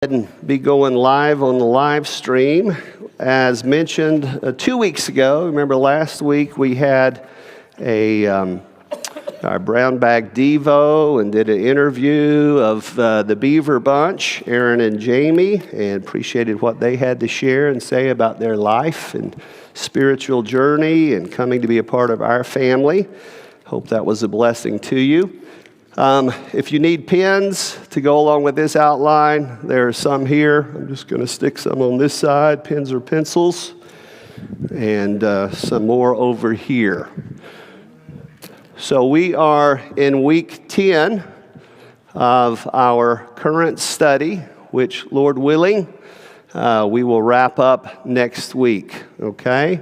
And be going live on the live stream. As mentioned 2 weeks ago, remember last week we had our Brown Bag Devo and did an interview of the Beaver Bunch, Aaron and Jamie, and appreciated what they had to share and say about their life and spiritual journey and coming to be a part of our family. Hope that was a blessing to you. If you need pens to go along with this outline, there are some here. I'm just going to stick some on this side, pens or pencils, and some more over here. So we are in week 10 of our current study, which, Lord willing, we will wrap up next week, okay?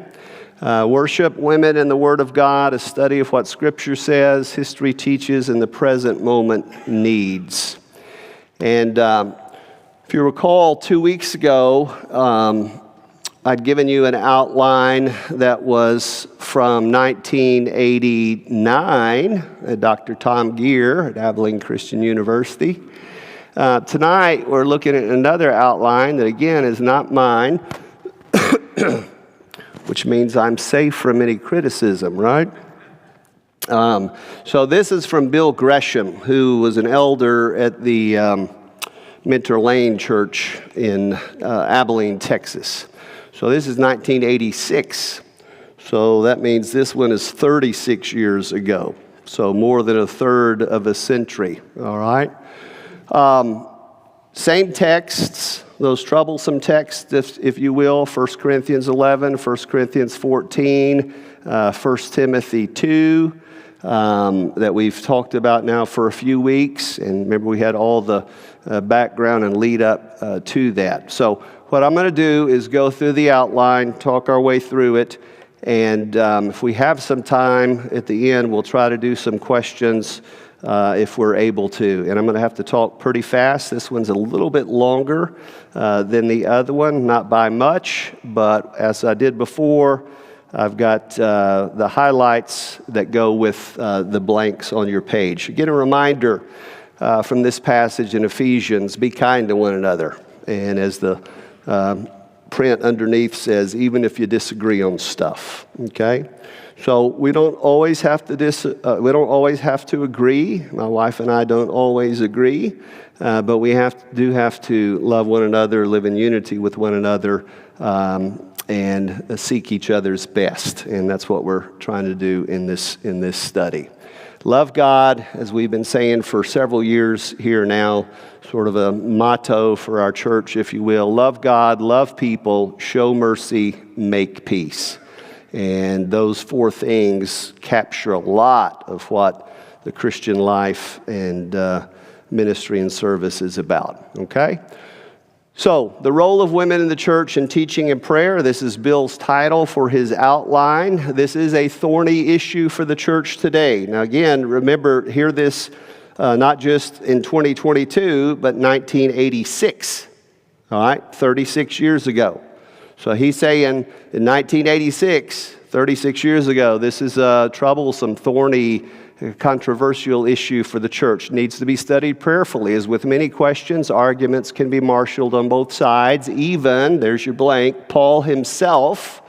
Worship, women, and the Word of God, a study of what Scripture says, history teaches, and the present moment needs. And if you recall, 2 weeks ago, I'd given you an outline that was from 1989, Dr. Tom Gear at Abilene Christian University. Tonight, we're looking at another outline that, again, is not mine, which means I'm safe from any criticism, right? So this is from Bill Gresham, who was an elder at the Mentor Lane Church in Abilene, Texas. So this is 1986. So that means this one is 36 years ago. So more than a third of a century, all right? Same texts, those troublesome texts, if you will, 1 Corinthians 11, 1 Corinthians 14, 1 Timothy 2, that we've talked about now for a few weeks. And remember, we had all the background and lead up to that. So what I'm going to do is go through the outline, talk our way through it, and if we have some time at the end, we'll try to do some questions if we're able to. And I'm going to have to talk pretty fast. This one's a little bit longer than the other one, not by much, but as I did before, I've got the highlights that go with the blanks on your page. Again, a reminder from this passage in Ephesians, be kind to one another. And as the print underneath says, even if you disagree on stuff, okay? So we don't always have to agree. My wife and I don't always agree, but we do have to love one another, live in unity with one another, and seek each other's best. And that's what we're trying to do in this study. Love God, as we've been saying for several years here now, sort of a motto for our church, if you will. Love God, love people, show mercy, make peace. And those four things capture a lot of what the Christian life and ministry and service is about, okay? So, the role of women in the church in teaching and prayer, this is Bill's title for his outline. This is a thorny issue for the church today. Now again, remember, hear this not just in 2022, but 1986, all right, 36 years ago. So he's saying in 1986, 36 years ago, this is a troublesome, thorny, controversial issue for the church. It needs to be studied prayerfully. As with many questions, arguments can be marshaled on both sides. Even, there's your blank, Paul himself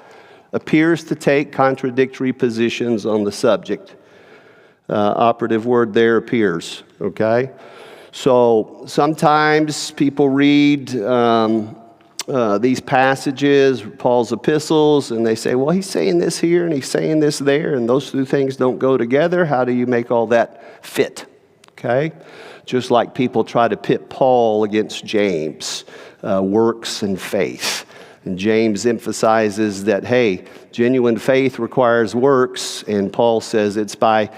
appears to take contradictory positions on the subject. Operative word there, appears, okay? So sometimes people read these passages, Paul's epistles, and they say, well, he's saying this here and he's saying this there, and those two things don't go together. How do you make all that fit? Okay? Just like people try to pit Paul against James, works and faith. And James emphasizes that, hey, genuine faith requires works, and Paul says it's by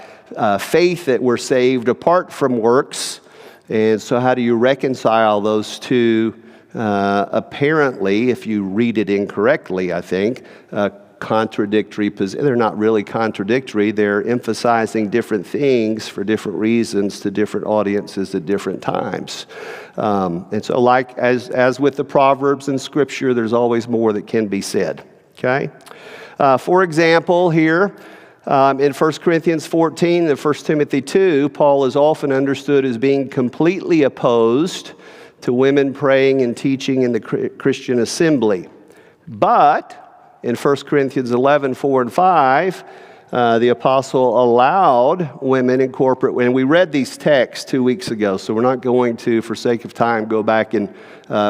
faith that we're saved apart from works. And so how do you reconcile those two? Apparently, if you read it incorrectly, I think, contradictory positions. They're not really contradictory. They're emphasizing different things for different reasons to different audiences at different times. And so like as with the Proverbs in Scripture, there's always more that can be said. Okay? For example, here, in 1 Corinthians 14 and 1 Timothy 2, Paul is often understood as being completely opposed to women praying and teaching in the Christian assembly. But in 1 Corinthians 11, 4 and 5, the apostle allowed women in corporate, and we read these texts 2 weeks ago, so we're not going to, for sake of time, go back and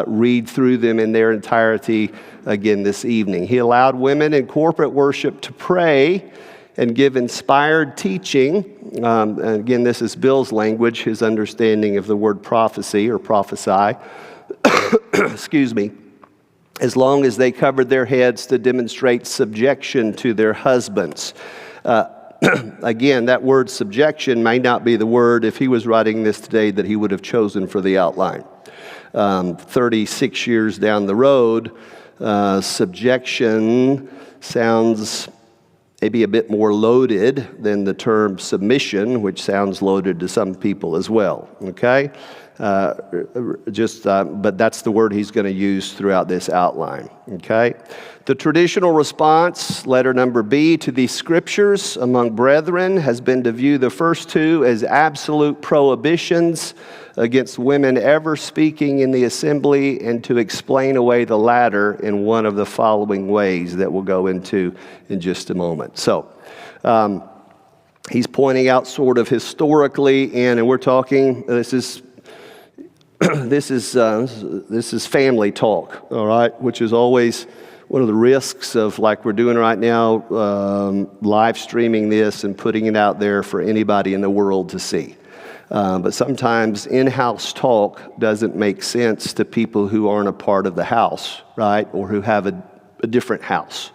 read through them in their entirety again this evening. He allowed women in corporate worship to pray and give inspired teaching. And again, this is Bill's language, his understanding of the word prophecy or prophesy. Excuse me. As long as they covered their heads to demonstrate subjection to their husbands. Again, that word subjection may not be the word, if he was writing this today, that he would have chosen for the outline. 36 years down the road, subjection sounds maybe a bit more loaded than the term submission, which sounds loaded to some people as well, okay? But that's the word he's going to use throughout this outline, okay? The traditional response, letter number B, to these scriptures among brethren has been to view the first two as absolute prohibitions against women ever speaking in the assembly, and to explain away the latter in one of the following ways that we'll go into in just a moment. So, he's pointing out sort of historically, and we're talking, this is family talk, all right, which is always one of the risks of, like we're doing right now, live streaming this and putting it out there for anybody in the world to see. But sometimes in-house talk doesn't make sense to people who aren't a part of the house, right, or who have a different house.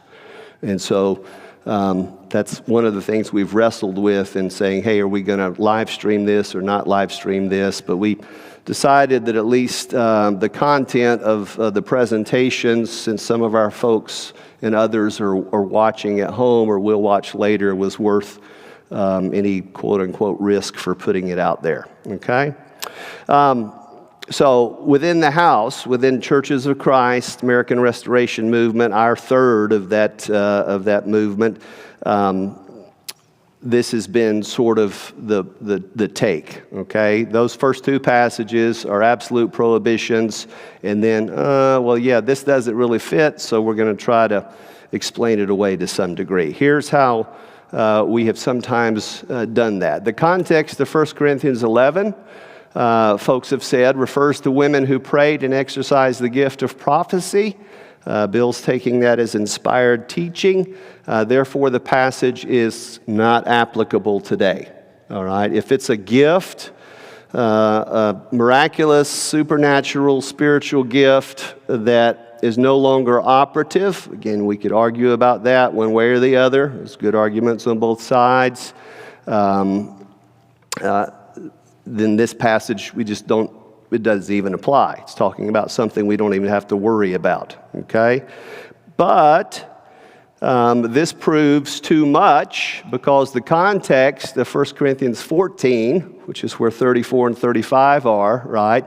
And so that's one of the things we've wrestled with in saying, hey, are we going to live stream this or not live stream this? But we decided that at least the content of the presentations, since some of our folks and others are watching at home or will watch later, was worth any quote-unquote risk for putting it out there, okay? So within the house, within Churches of Christ, American Restoration Movement, our third of that movement, this has been sort of the take, okay? Those first two passages are absolute prohibitions, and then, this doesn't really fit, so we're going to try to explain it away to some degree. Here's how we have sometimes done that. The context of 1 Corinthians 11, folks have said, refers to women who prayed and exercised the gift of prophecy. Bill's taking that as inspired teaching. Therefore, the passage is not applicable today. All right? If it's a gift, a miraculous, supernatural, spiritual gift that is no longer operative, again, we could argue about that one way or the other. There's good arguments on both sides. Then this passage, it doesn't even apply. It's talking about something we don't even have to worry about, okay? But this proves too much, because the context of 1 Corinthians 14, which is where 34 and 35 are, right?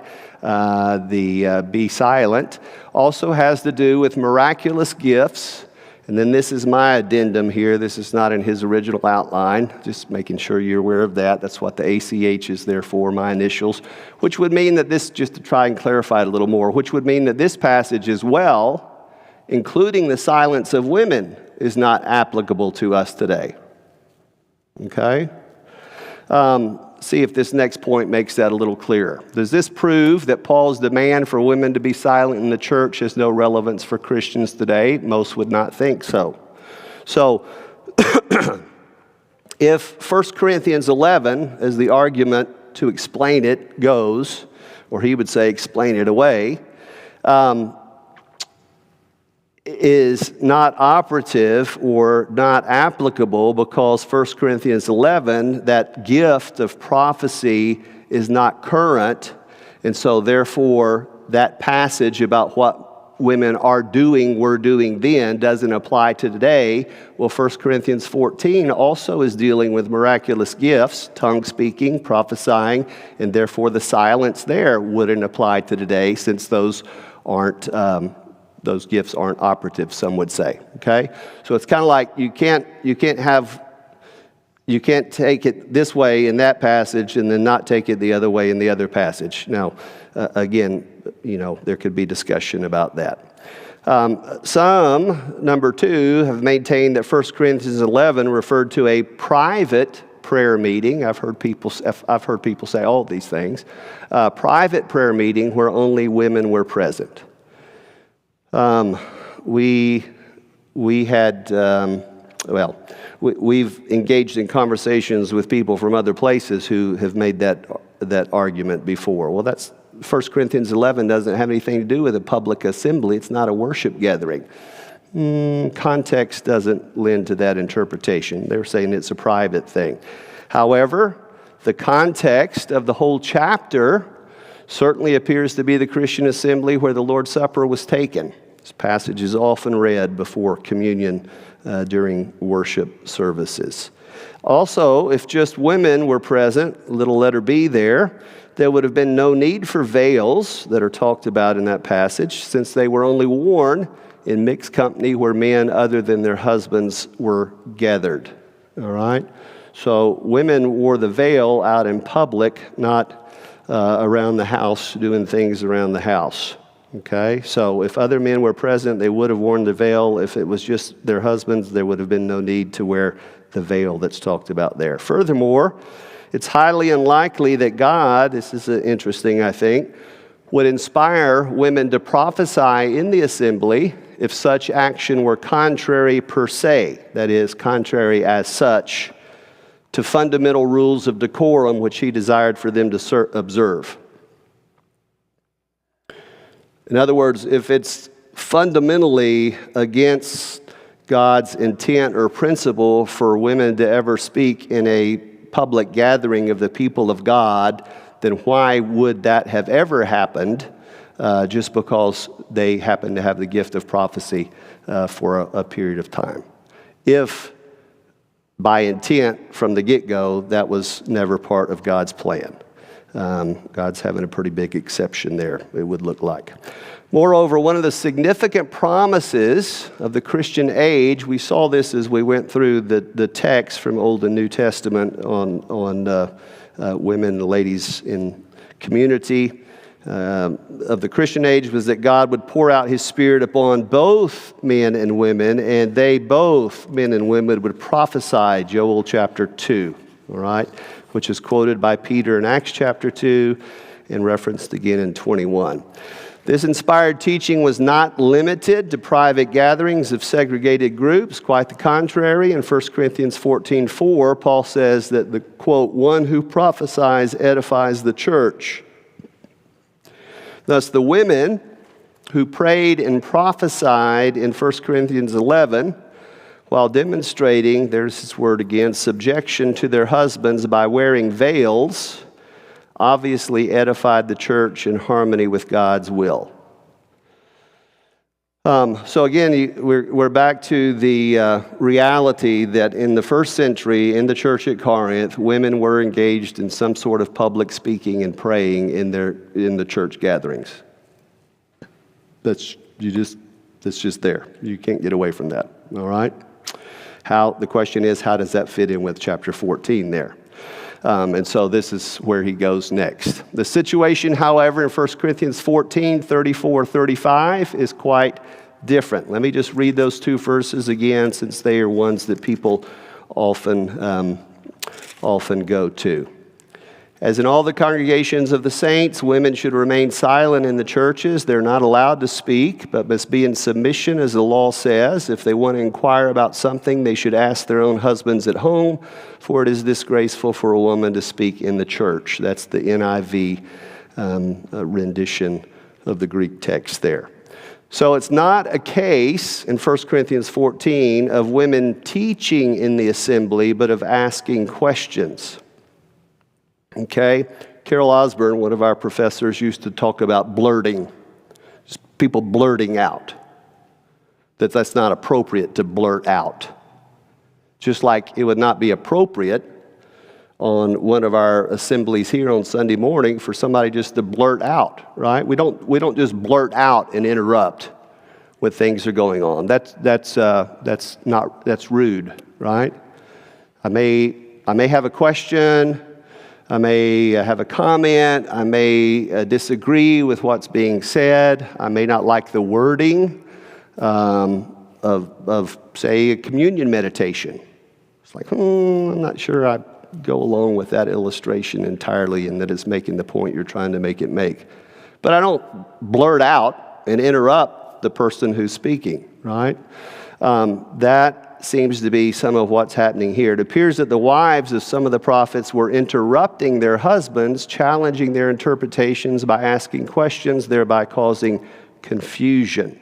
Be silent, also has to do with miraculous gifts. And then this is my addendum here. This is not in his original outline. Just making sure you're aware of that. That's what the ACH is there for, my initials. Which would mean that this, just to try and clarify it a little more, which would mean that this passage as well, including the silence of women, is not applicable to us today. Okay? See if this next point makes that a little clearer. Does this prove that Paul's demand for women to be silent in the church has no relevance for Christians today? Most would not think so. So, if 1 Corinthians 11, as the argument to explain it goes, or he would say explain it away, is not operative or not applicable because 1 Corinthians 11, that gift of prophecy, is not current, and so therefore that passage about what women are doing, were doing then, doesn't apply to today. Well, 1 Corinthians 14 also is dealing with miraculous gifts, tongue speaking, prophesying, and therefore the silence there wouldn't apply to today, since those gifts aren't operative, some would say, okay? So it's kind of like you can't take it this way in that passage and then not take it the other way in the other passage. Now, again, there could be discussion about that. Some, number two, have maintained that 1 Corinthians 11 referred to a private prayer meeting. I've heard people say all these things. Private prayer meeting where only women were present. We've engaged in conversations with people from other places who have made that argument before. Well, that's 1 Corinthians 11 doesn't have anything to do with a public assembly. It's not a worship gathering. Context doesn't lend to that interpretation. They're saying it's a private thing. However, the context of the whole chapter certainly appears to be the Christian assembly where the Lord's Supper was taken. This passage is often read before communion during worship services. Also, if just women were present, little letter B there would have been no need for veils that are talked about in that passage, since they were only worn in mixed company where men other than their husbands were gathered. All right? So women wore the veil out in public, not around the house, doing things around the house. Okay? So if other men were present, they would have worn the veil. If it was just their husbands, there would have been no need to wear the veil that's talked about there. Furthermore, it's highly unlikely that God, this is interesting, I think, would inspire women to prophesy in the assembly if such action were contrary per se, that is, contrary as such, to fundamental rules of decorum which he desired for them to observe. In other words, if it's fundamentally against God's intent or principle for women to ever speak in a public gathering of the people of God, then why would that have ever happened just because they happen to have the gift of prophecy for a period of time? If by intent from the get-go, that was never part of God's plan. God's having a pretty big exception there, it would look like. Moreover, one of the significant promises of the Christian age, we saw this as we went through the text from Old and New Testament on women and ladies in community of the Christian age, was that God would pour out his Spirit upon both men and women, and they both, men and women, would prophesy, Joel chapter 2, all right, which is quoted by Peter in Acts chapter 2 and referenced again in 21. This inspired teaching was not limited to private gatherings of segregated groups. Quite the contrary. In 1 Corinthians 14:4, Paul says that the, quote, one who prophesies edifies the church. Thus, the women who prayed and prophesied in 1 Corinthians 11, while demonstrating, there's this word again, subjection to their husbands by wearing veils, obviously edified the church in harmony with God's will. So again, we're back to the reality that in the first century, in the church at Corinth, women were engaged in some sort of public speaking and praying in the church gatherings. That's just there. You can't get away from that. All right. The question is, how does that fit in with chapter 14 there? And so this is where he goes next. The situation, however, in 1 Corinthians 14, 34, 35 is quite different. Let me just read those two verses again, since they are ones that people often go to. As in all the congregations of the saints, women should remain silent in the churches. They're not allowed to speak, but must be in submission, as the law says. If they want to inquire about something, they should ask their own husbands at home, for it is disgraceful for a woman to speak in the church. That's the NIV rendition of the Greek text there. So it's not a case in 1 Corinthians 14 of women teaching in the assembly, but of asking questions. Okay? Carol Osborne, one of our professors, used to talk about blurting. Just people blurting out. That's not appropriate to blurt out. Just like it would not be appropriate on one of our assemblies here on Sunday morning for somebody just to blurt out, right? We don't just blurt out and interrupt when things are going on. That's rude, right? I may have a question. I may have a comment. I may disagree with what's being said. I may not like the wording of, say, a communion meditation. It's like, I'm not sure I go along with that illustration entirely and that it's making the point you're trying to make it make. But I don't blurt out and interrupt the person who's speaking, right? That seems to be some of what's happening here. It appears that the wives of some of the prophets were interrupting their husbands, challenging their interpretations by asking questions, thereby causing confusion,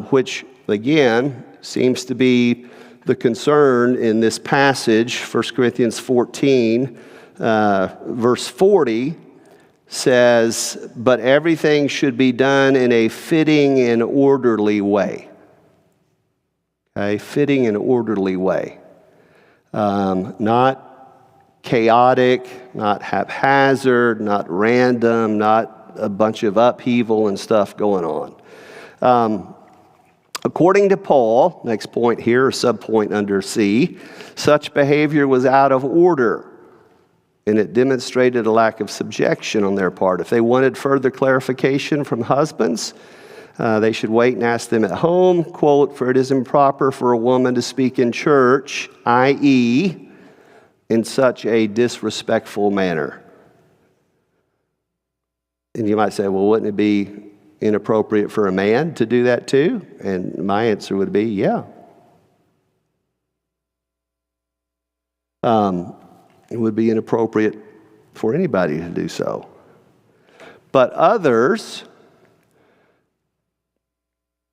which, again, seems to be the concern in this passage. 1 Corinthians 14, verse 40 says, "But everything should be done in a fitting and orderly way." A fitting and orderly way. Not chaotic, not haphazard, not random, not a bunch of upheaval and stuff going on. According to Paul, next point here, or subpoint under C, such behavior was out of order, and it demonstrated a lack of subjection on their part. If they wanted further clarification from husbands, they should wait and ask them at home. Quote, "For it is improper for a woman to speak in church, i.e., in such a disrespectful manner." And you might say, well, wouldn't it be inappropriate for a man to do that too? And my answer would be, yeah. It would be inappropriate for anybody to do so. But others,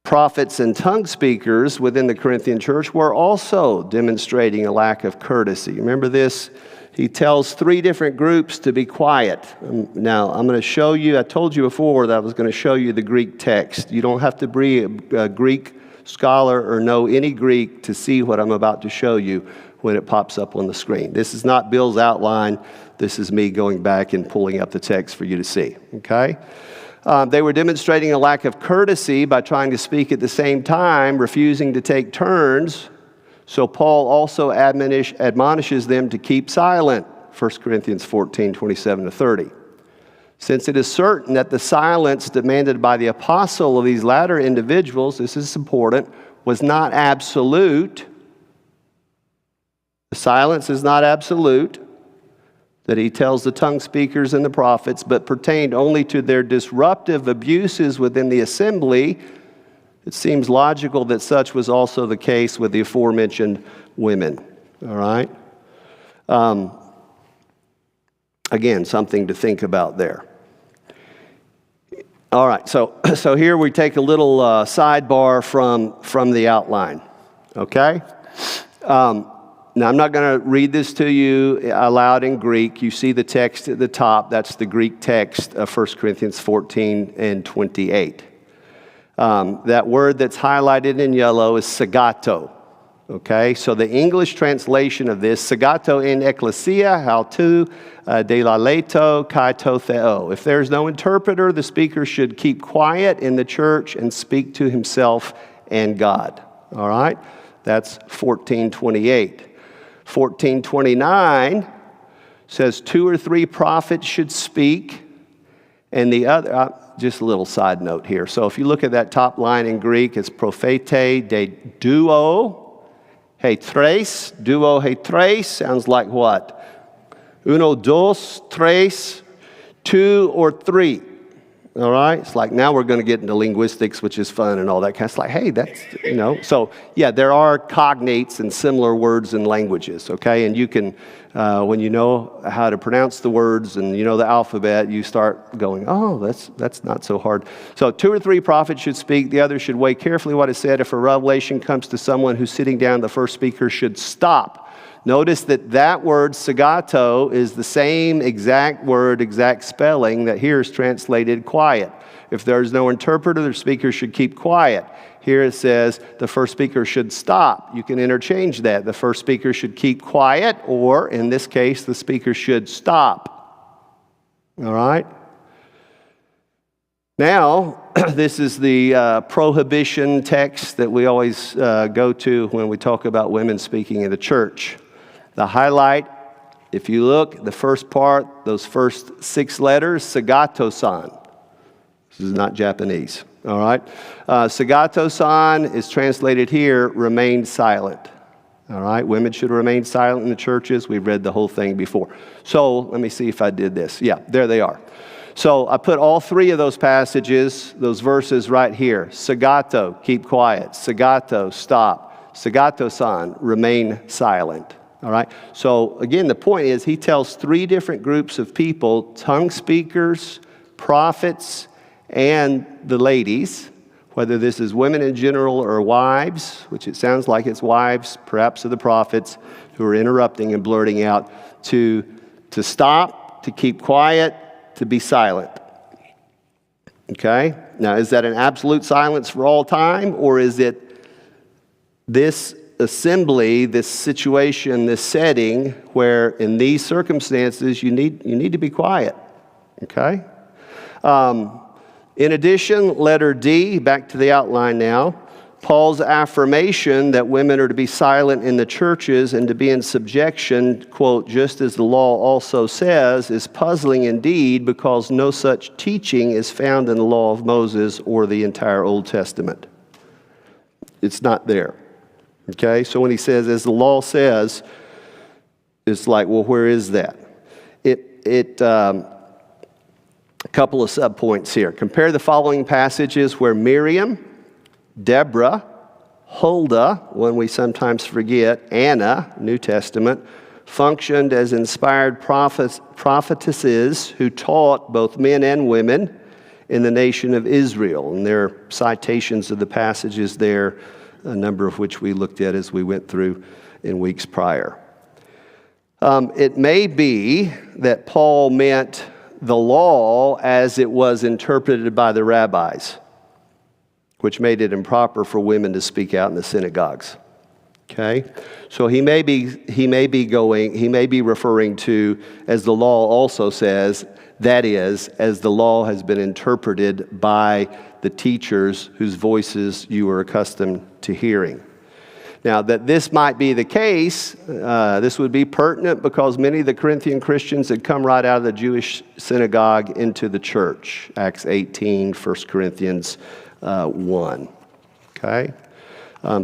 prophets and tongue speakers within the Corinthian church, were also demonstrating a lack of courtesy. Remember this? He tells 3 different groups to be quiet. Now, I'm going to show you, I told you before that I was going to show you the Greek text. You don't have to be a Greek scholar or know any Greek to see what I'm about to show you when it pops up on the screen. This is not Bill's outline. This is me going back and pulling up the text for you to see, okay? They were demonstrating a lack of courtesy by trying to speak at the same time, refusing to take turns. So Paul also admonishes them to keep silent, 1 Corinthians 14, 27 to 30. Since it is certain that the silence demanded by the apostle of these latter individuals, this is important, was not absolute. The silence is not absolute, that he tells the tongue speakers and the prophets, but pertained only to their disruptive abuses within the assembly. It seems logical that such was also the case with the aforementioned women. All right? Again, something to think about there. All right, so here we take a little sidebar from the outline. Okay? Now, I'm not going to read this to you aloud in Greek. You see the text at the top. That's the Greek text of 1 Corinthians 14 and 28. That word that's highlighted in yellow is sagato. Okay, so the English translation of this, sagato in ecclesia, hautu delaleto kai to theo. If there's no interpreter, the speaker should keep quiet in the church and speak to himself and God. All right, that's 1428. 1429 says 2 or 3 prophets should speak, and the other, just a little side note here. So if you look at that top line in Greek, it's prophete de duo he tres. Duo he tres sounds like what? Uno, dos, tres, 2 or 3. All right? It's like now we're going to get into linguistics, which is fun and all that kind of stuff. Like, hey, that's, you know. So, yeah, there are cognates and similar words in languages, okay? And you can, when you know how to pronounce the words and you know the alphabet, you start going, oh, that's not so hard. So 2 or 3 prophets should speak. The others should weigh carefully what is said. If a revelation comes to someone who's sitting down, the first speaker should stop. Notice that word, sagato, is the same exact word, exact spelling that here is translated quiet. If there's no interpreter, the speaker should keep quiet. Here it says the first speaker should stop. You can interchange that. The first speaker should keep quiet, or in this case, the speaker should stop. All right? Now, this is the prohibition text that we always go to when we talk about women speaking in the church. The highlight If you look, the first part, those first 6 letters, Sagato-san. This is not Japanese, all right? Sagato-san is translated here, remain silent. All right, women should remain silent in the churches. We've read the whole thing before. So let me see if I did this. Yeah, there they are. So I put all 3 of those passages, those verses right here. Sagato, keep quiet. Sagato, stop. Sagato-san, remain silent. All right. So again, the point is he tells 3 different groups of people, tongue speakers, prophets, and the ladies, whether this is women in general or wives, which it sounds like it's wives, perhaps of the prophets, who are interrupting and blurting out, to stop, to keep quiet, to be silent. Okay? Now, is that an absolute silence for all time, or is it this assembly, this situation, this setting, where in these circumstances you need to be quiet? Okay? In addition, letter D, back to the outline now, Paul's affirmation that women are to be silent in the churches and to be in subjection, quote, just as the law also says, is puzzling indeed because no such teaching is found in the law of Moses or the entire Old Testament. It's not there. Okay, so when he says, as the law says, it's like, well, where is that? A couple of subpoints here. Compare the following passages where Miriam, Deborah, Huldah, one we sometimes forget, Anna, New Testament, functioned as inspired prophetesses who taught both men and women in the nation of Israel. And there are citations of the passages there, a number of which we looked at as we went through in weeks prior. It may be that Paul meant the law as it was interpreted by the rabbis, which made it improper for women to speak out in the synagogues. Okay? So he may be referring to, as the law also says, that is, as the law has been interpreted by the teachers whose voices you are accustomed to hearing. Now, that this might be the case, this would be pertinent because many of the Corinthian Christians had come right out of the Jewish synagogue into the church. Acts 18, 1 Corinthians 1. Okay?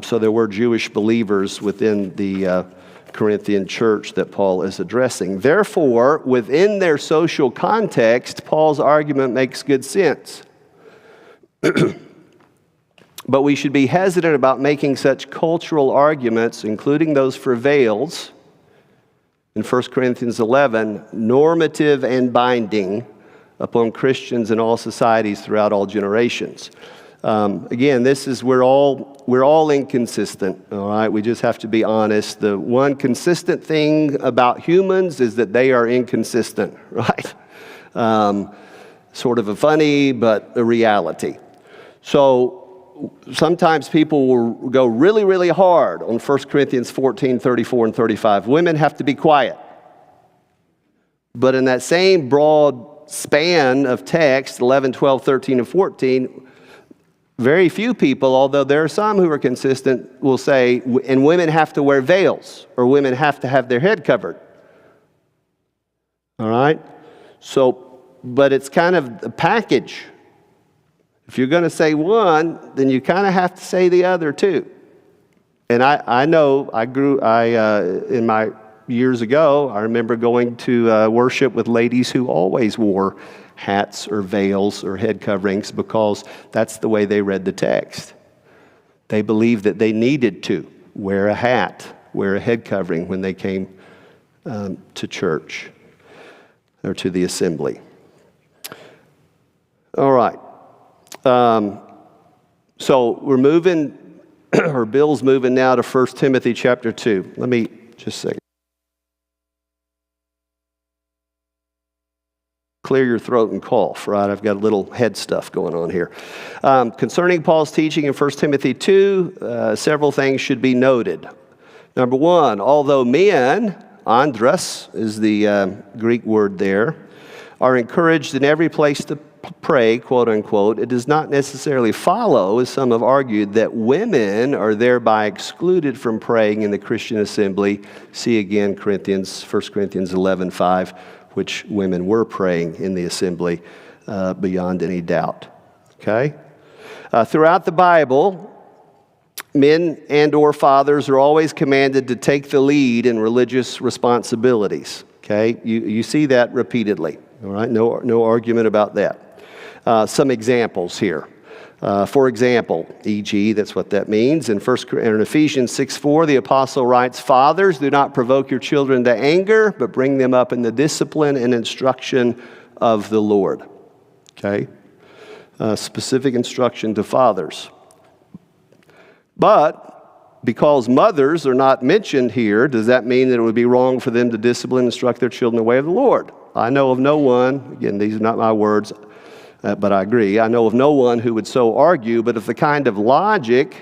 So there were Jewish believers within the Corinthian church that Paul is addressing. Therefore, within their social context, Paul's argument makes good sense. But we should be hesitant about making such cultural arguments, including those for veils, in 1 Corinthians 11, normative and binding upon Christians in all societies throughout all generations. Again, we're all inconsistent, all right? We just have to be honest. The one consistent thing about humans is that they are inconsistent, right? Sort of a funny, but a reality. So sometimes people will go really, really hard on 1 Corinthians 14, 34, and 35. Women have to be quiet. But in that same broad span of text, 11, 12, 13, and 14, very few people, although there are some who are consistent, will say, and women have to wear veils, or women have to have their head covered. All right? So, but it's kind of a package. If you're going to say one, then you kind of have to say the other too. And I know, in my years ago, I remember going to worship with ladies who always wore hats or veils or head coverings because that's the way they read the text. They believed that they needed to wear a hat, wear a head covering when they came to church or to the assembly. All right. So we're moving, or Bill's moving now to 1 Timothy chapter 2. Let me just a second. Clear your throat and cough, right? I've got a little head stuff going on here. Concerning Paul's teaching in 1 Timothy 2, several things should be noted. Number one, although men, andros is the Greek word there, are encouraged in every place to pray, quote unquote, it does not necessarily follow, as some have argued, that women are thereby excluded from praying in the Christian assembly. See again 1 Corinthians 11:5, which women were praying in the assembly beyond any doubt. Okay? Throughout the Bible, men and or fathers are always commanded to take the lead in religious responsibilities. Okay? You see that repeatedly. All right? No argument about that. Some examples here. For example, e.g., that's what that means. In Ephesians 6:4, the apostle writes, "Fathers, do not provoke your children to anger, but bring them up in the discipline and instruction of the Lord." Okay? Specific instruction to fathers. But because mothers are not mentioned here, does that mean that it would be wrong for them to discipline and instruct their children in the way of the Lord? I know of no one, again, these are not my words, but I agree. I know of no one who would so argue, but if the kind of logic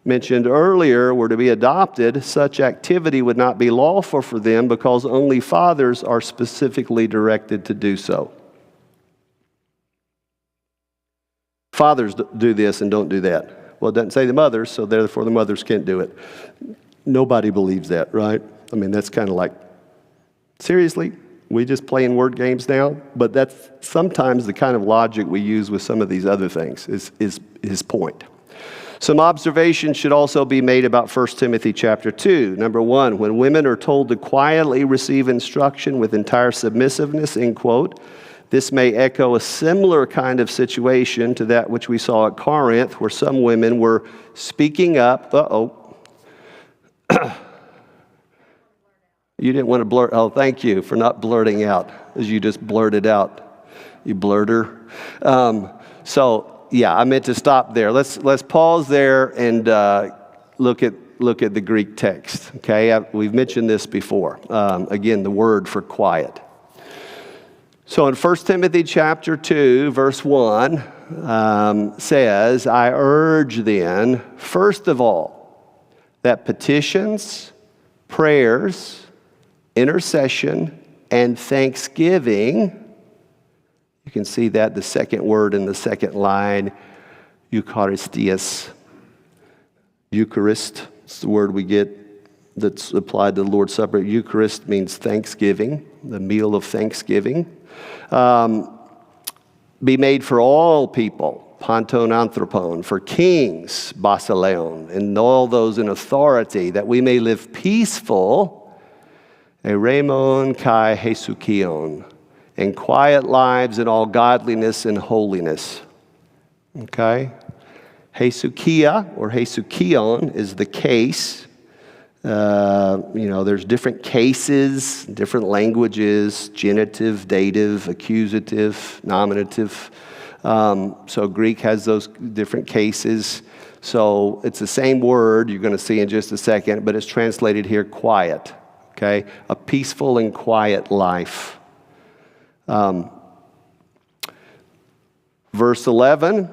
mentioned earlier were to be adopted, such activity would not be lawful for them because only fathers are specifically directed to do so. Fathers do this and don't do that. Well, it doesn't say the mothers, so therefore the mothers can't do it. Nobody believes that, right? I mean, that's kind of like, seriously? We just playing word games now? But that's sometimes the kind of logic we use with some of these other things, is his point. Some observations should also be made about 1 Timothy chapter 2. Number 1, when women are told to quietly receive instruction with entire submissiveness, end quote, this may echo a similar kind of situation to that which we saw at Corinth, where some women were speaking up. You didn't want to blurt. Oh, thank you for not blurting out, as you just blurted out, you blurter. I meant to stop there. Let's pause there and look at the Greek text. Okay, we've mentioned this before. Again, the word for quiet. So in 1 Timothy chapter 2, verse 1 says, "I urge then, first of all, that petitions, prayers, intercession, and thanksgiving," you can see that the second word in the second line, Eucharistias. Eucharist, it's the word we get that's applied to the Lord's Supper. Eucharist means thanksgiving, the meal of thanksgiving. Be made for all people, panton anthropon, for kings, basileon, and all those in authority, that we may live peaceful, eremon kai hesukion, and quiet lives in all godliness and holiness. Okay? Hesukia, or hesukion, is the case. There's different cases, different languages, genitive, dative, accusative, nominative. So Greek has those different cases. So it's the same word you're going to see in just a second, but it's translated here quiet. Okay? A peaceful and quiet life. Verse 11,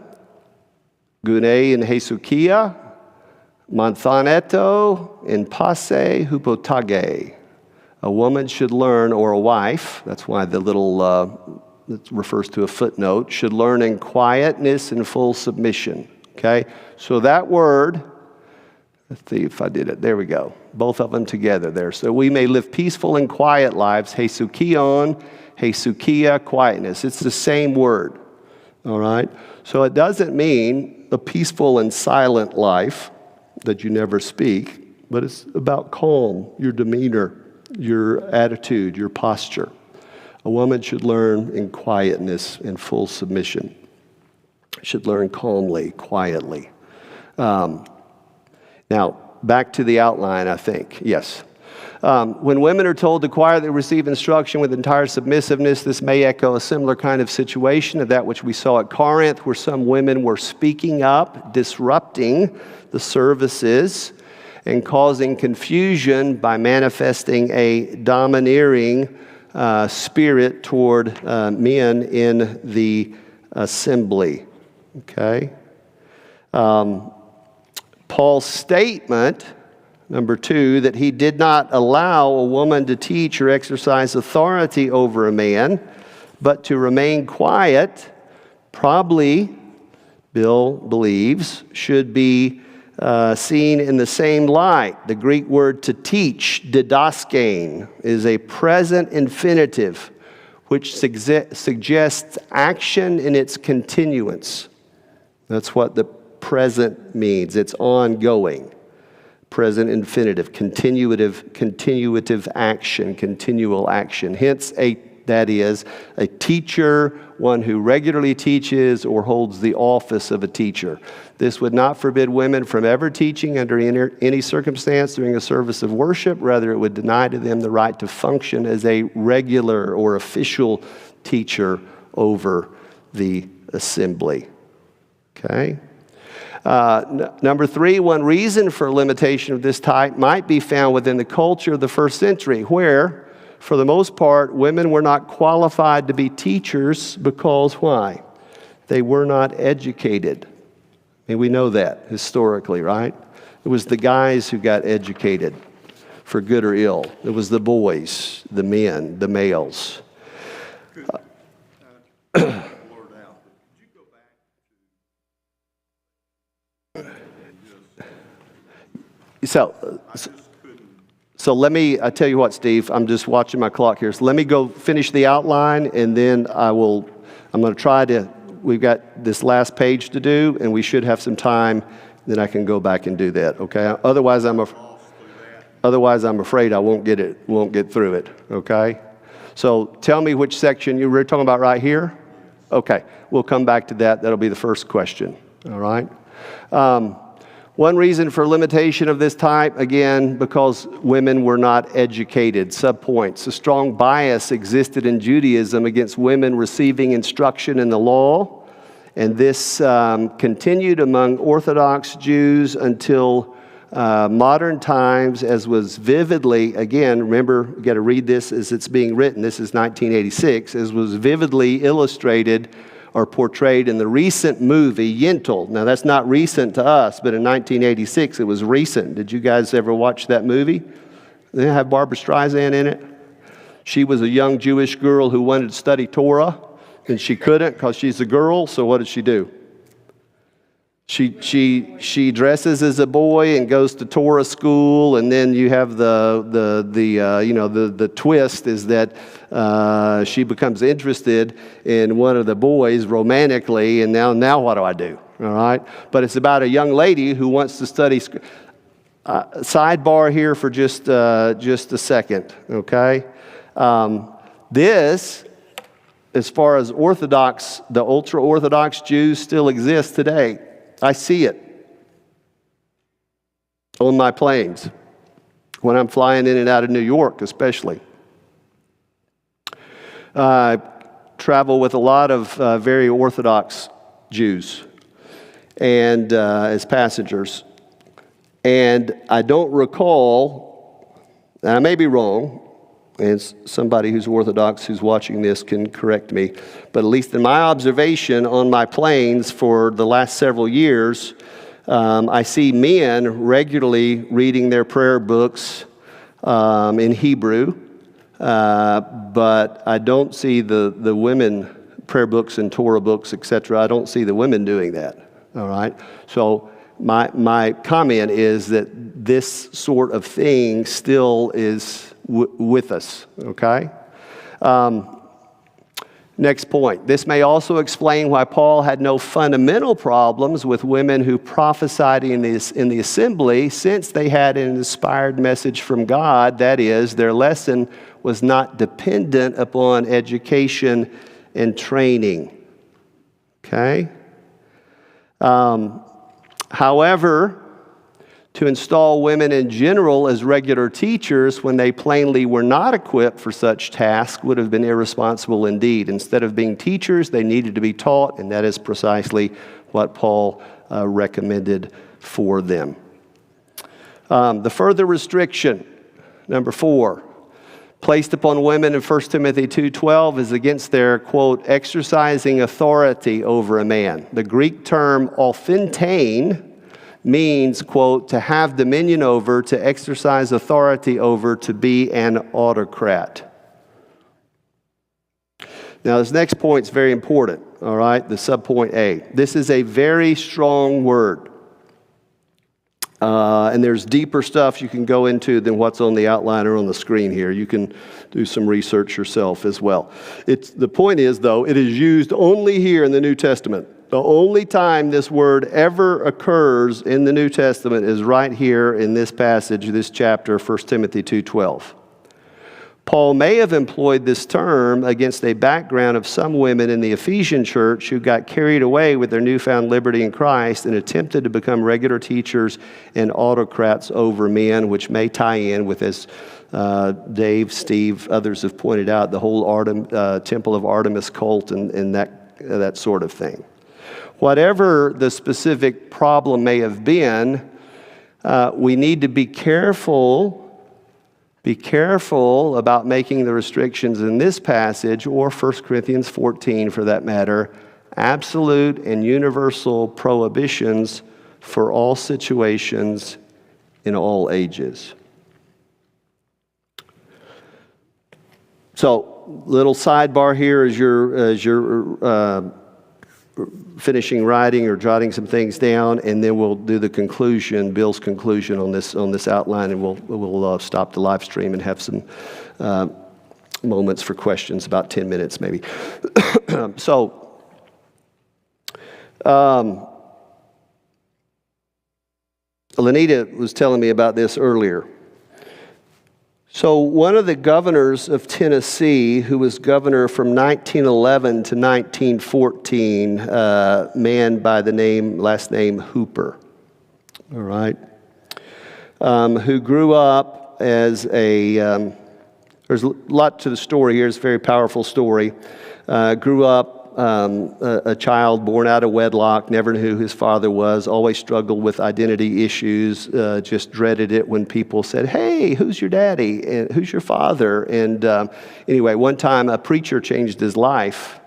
Gune and Hesukia, Manthaneto in passe hupotage. A woman should learn, or a wife, that's why the little, that refers to a footnote, should learn in quietness and full submission. Okay? So that word, let's see if I did it. There we go. Both of them together there. So we may live peaceful and quiet lives. Hesukion, hesukia, quietness. It's the same word. All right? So it doesn't mean a peaceful and silent life that you never speak, but it's about calm, your demeanor, your attitude, your posture. A woman should learn in quietness and full submission. Should learn calmly, quietly. Now, back to the outline, I think. Yes. When women are told to quietly receive instruction with entire submissiveness, this may echo a similar kind of situation to that which we saw at Corinth, where some women were speaking up, disrupting the services, and causing confusion by manifesting a domineering spirit toward men in the assembly. Okay? Paul's statement, number 2, that he did not allow a woman to teach or exercise authority over a man, but to remain quiet, probably, Bill believes, should be seen in the same light. The Greek word to teach, didaskein, is a present infinitive, which suggests action in its continuance. That's what the present means. It's ongoing. Present infinitive, continuative action, continual action. Hence, that is, a teacher, one who regularly teaches or holds the office of a teacher. This would not forbid women from ever teaching under any circumstance during a service of worship. Rather, it would deny to them the right to function as a regular or official teacher over the assembly. Okay? Number 3, one reason for a limitation of this type might be found within the culture of the first century, where, for the most part, women were not qualified to be teachers because why? They were not educated. I mean, we know that historically, right? It was the guys who got educated, for good or ill. It was the boys, the men, the males. So let me, I tell you what, Steve, I'm just watching my clock here. So let me go finish the outline, and then I'm going to try to, we've got this last page to do, and we should have some time, then I can go back and do that, okay? Otherwise, I'm afraid I won't get through it, okay? So tell me which section you were talking about right here? Okay, we'll come back to that. That'll be the first question, all right? One reason for limitation of this type, again, because women were not educated. Subpoints. A strong bias existed in Judaism against women receiving instruction in the law, and this continued among Orthodox Jews until modern times, as was vividly, again, remember, you got to read this as it's being written. This is 1986, as was vividly illustrated or portrayed in the recent movie Yentl. Now, that's not recent to us, but in 1986, it was recent. Did you guys ever watch that movie? Did it have Barbra Streisand in it? She was a young Jewish girl who wanted to study Torah, and she couldn't because she's a girl, so what did she do? She dresses as a boy and goes to Torah school, and then you have the twist is that she becomes interested in one of the boys romantically, and now what do I do? All right, but it's about a young lady who wants to study. Sidebar here for just a second, okay? This, as far as Orthodox, the ultra-Orthodox Jews still exist today. I see it on my planes when I'm flying in and out of New York, especially. I travel with a lot of very Orthodox Jews and as passengers. And I don't recall, and I may be wrong, and somebody who's Orthodox who's watching this can correct me, but at least in my observation on my planes for the last several years, I see men regularly reading their prayer books in Hebrew, but I don't see the women prayer books and Torah books, etc. I don't see the women doing that, all right? So my comment is that this sort of thing still is with us, okay? Next point. This may also explain why Paul had no fundamental problems with women who prophesied in the assembly, since they had an inspired message from God. That is, their lesson was not dependent upon education and training, okay? However, to install women in general as regular teachers when they plainly were not equipped for such tasks would have been irresponsible indeed. Instead of being teachers, they needed to be taught, and that is precisely what Paul recommended for them. The further restriction, number 4, placed upon women in 1 Timothy 2:12 is against their, quote, exercising authority over a man. The Greek term authentane means, quote, to have dominion over, to exercise authority over, to be an autocrat. Now, this next point is very important. all right, the subpoint A. This is a very strong word. And there's deeper stuff you can go into than what's on the outline or on the screen here. You can do some research yourself as well. The point is, though, it is used only here in the New Testament. The only time this word ever occurs in the New Testament is right here in this passage, this chapter, 1 Timothy 2:12. Paul may have employed this term against a background of some women in the Ephesian church who got carried away with their newfound liberty in Christ and attempted to become regular teachers and autocrats over men, which may tie in with, as Dave, Steve, others have pointed out, the whole Temple of Artemis cult and that sort of thing. Whatever the specific problem may have been, we need to be careful about making the restrictions in this passage, or 1 Corinthians 14 for that matter, absolute and universal prohibitions for all situations in all ages. So, little sidebar here as you're finishing writing or jotting some things down, and then we'll do the conclusion, Bill's conclusion on this outline, and we'll stop the live stream and have some moments for questions, about 10 minutes maybe. Lenita was telling me about this earlier. So one of the governors of Tennessee, who was governor from 1911 to 1914, man by the last name Hooper, all right, who grew up as there's a lot to the story here, it's a very powerful story, grew up a child born out of wedlock, never knew who his father was, always struggled with identity issues, just dreaded it when people said, "Hey, who's your daddy? And who's your father?" And anyway, one time a preacher changed his life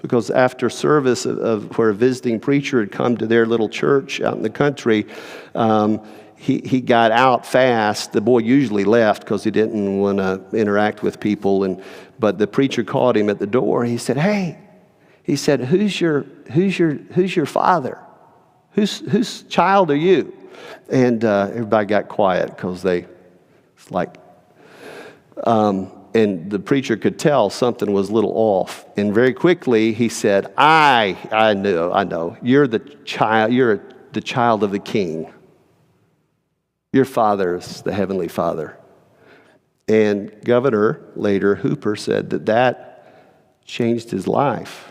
because after service where a visiting preacher had come to their little church out in the country, he got out fast. The boy usually left because he didn't want to interact with people, but the preacher caught him at the door. He said, "Hey," he said, who's your father? Whose child are you?" And everybody got quiet because and the preacher could tell something was a little off. And very quickly he said, I know. You're the child of the King. Your father is the Heavenly Father. And Governor later, Hooper, said that changed his life.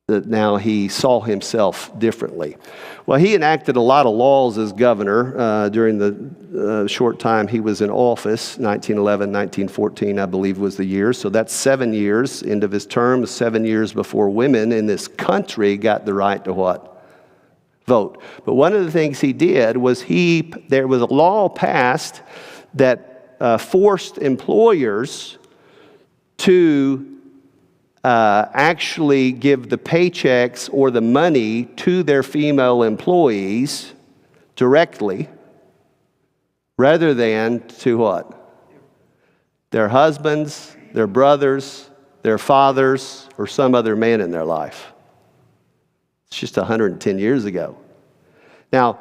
That now he saw himself differently. Well, he enacted a lot of laws as governor during the short time he was in office. 1911, 1914, I believe, was the year. So that's 7 years into his term, 7 years before women in this country got the right to what? Vote. But one of the things he did was there was a law passed that forced employers to actually give the paychecks or the money to their female employees directly rather than to what? Their husbands, their brothers, their fathers, or some other man in their life. It's just 110 years ago. Now,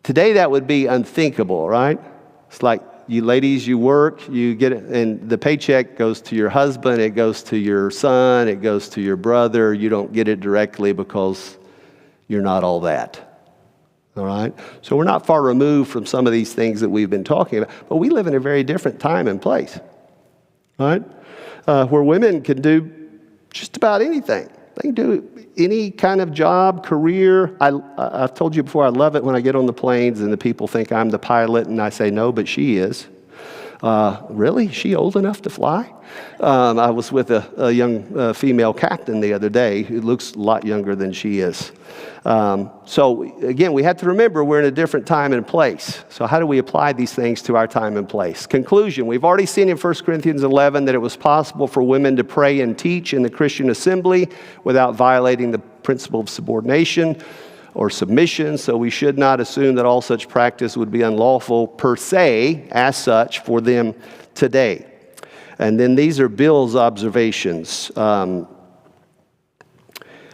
today that would be unthinkable, right? It's like, you ladies, you work, you get it, and the paycheck goes to your husband, it goes to your son, it goes to your brother. You don't get it directly because you're not all that. All right? So we're not far removed from some of these things that we've been talking about, but we live in a very different time and place, right? Where women can do just about anything. They can do any kind of job, career. I've told you before, I love it when I get on the planes and the people think I'm the pilot, and I say, no, but she is. Really? Is she old enough to fly? I was with a young female captain the other day who looks a lot younger than she is. So again, we have to remember we're in a different time and place. So how do we apply these things to our time and place? Conclusion, we've already seen in 1 Corinthians 11 that it was possible for women to pray and teach in the Christian assembly without violating the principle of subordination or submission, so we should not assume that all such practice would be unlawful per se, as such, for them today. And then these are Bill's observations.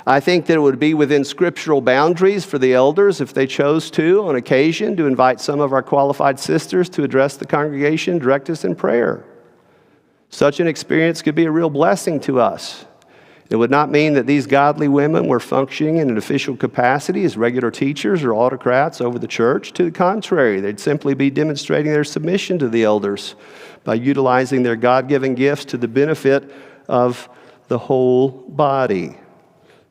I think that it would be within scriptural boundaries for the elders, if they chose to, on occasion, to invite some of our qualified sisters to address the congregation, direct us in prayer. Such an experience could be a real blessing to us. It would not mean that these godly women were functioning in an official capacity as regular teachers or autocrats over the church. To the contrary, they'd simply be demonstrating their submission to the elders by utilizing their God-given gifts to the benefit of the whole body.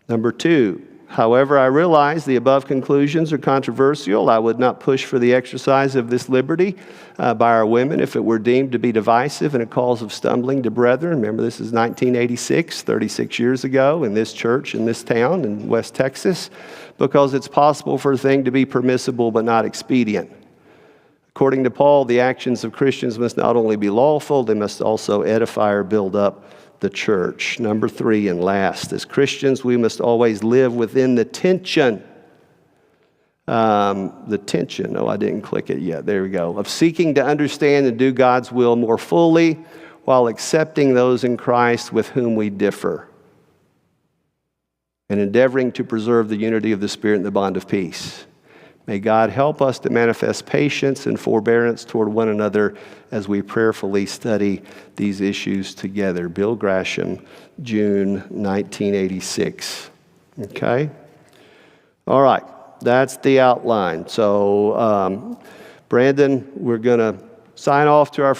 Number 2, however, I realize the above conclusions are controversial. I would not push for the exercise of this liberty by our women if it were deemed to be divisive and a cause of stumbling to brethren. Remember, this is 1986, 36 years ago, in this church, in this town, in West Texas, because it's possible for a thing to be permissible but not expedient. According to Paul, the actions of Christians must not only be lawful, they must also edify or build up the church. Number 3 and last, as Christians, we must always live within the tension. I didn't click it yet. There we go. Of seeking to understand and do God's will more fully while accepting those in Christ with whom we differ, and endeavoring to preserve the unity of the Spirit and the bond of peace. May God help us to manifest patience and forbearance toward one another as we prayerfully study these issues together. Bill Grasham, June 1986. Okay? All right. That's the outline. So, Brandon, we're going to sign off to our